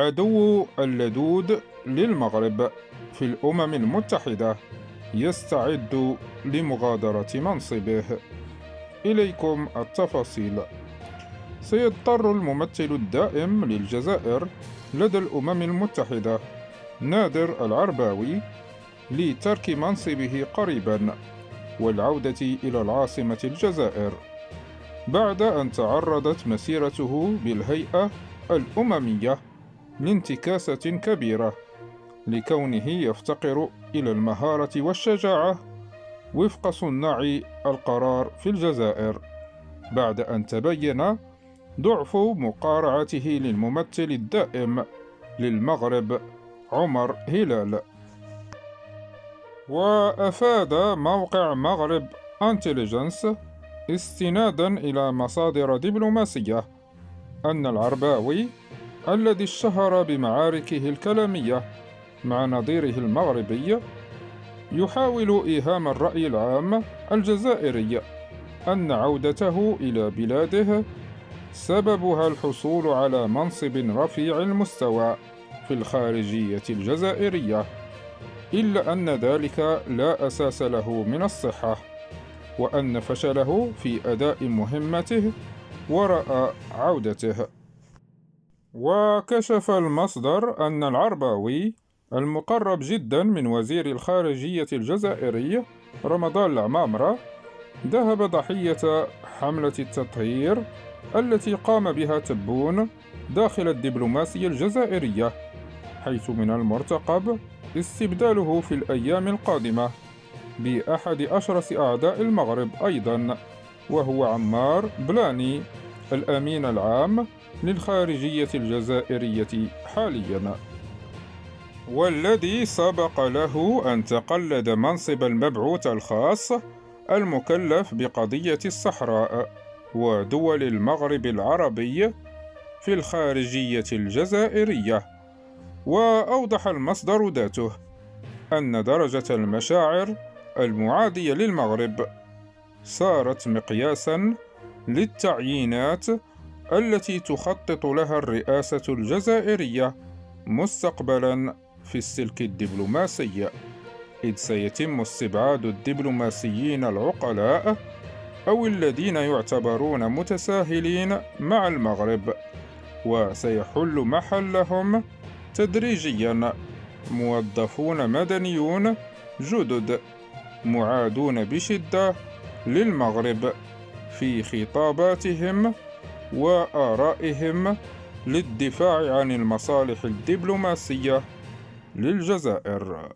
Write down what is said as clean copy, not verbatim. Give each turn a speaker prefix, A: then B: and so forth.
A: العدو اللدود للمغرب في الأمم المتحدة يستعد لمغادرة منصبه. إليكم التفاصيل. سيضطر الممثل الدائم للجزائر لدى الأمم المتحدة نادر العرباوي لترك منصبه قريبا والعودة إلى العاصمة الجزائر، بعد أن تعرضت مسيرته بالهيئة الأممية لانتكاسة كبيرة لكونه يفتقر إلى المهارة والشجاعة وفق صناع القرار في الجزائر، بعد أن تبين ضعف مقارعته للممثل الدائم للمغرب عمر هلال. وأفاد موقع مغرب انتليجنس استنادا إلى مصادر دبلوماسية أن العرباوي الذي اشتهر بمعاركه الكلامية مع نظيره المغربي يحاول إيهام الرأي العام الجزائري أن عودته إلى بلاده سببها الحصول على منصب رفيع المستوى في الخارجية الجزائرية، إلا أن ذلك لا أساس له من الصحة، وأن فشله في أداء مهمته وراء عودته. وكشف المصدر أن العرباوي المقرب جدا من وزير الخارجية الجزائري رمضان العمامرة ذهب ضحية حملة التطهير التي قام بها تبون داخل الدبلوماسية الجزائرية، حيث من المرتقب استبداله في الأيام القادمة بأحد أشرس أعداء المغرب أيضا، وهو عمار بلاني الأمين العام للخارجية الجزائرية حاليا، والذي سبق له أن تقلد منصب المبعوث الخاص المكلف بقضية الصحراء ودول المغرب العربي في الخارجية الجزائرية. وأوضح المصدر ذاته أن درجة المشاعر المعادية للمغرب صارت مقياسا للتعيينات التي تخطط لها الرئاسة الجزائرية مستقبلا في السلك الدبلوماسي، إذ سيتم استبعاد الدبلوماسيين العقلاء أو الذين يعتبرون متساهلين مع المغرب، وسيحل محلهم تدريجيا موظفون مدنيون جدد معادون بشدة للمغرب في خطاباتهم وآرائهم للدفاع عن المصالح الدبلوماسية للجزائر.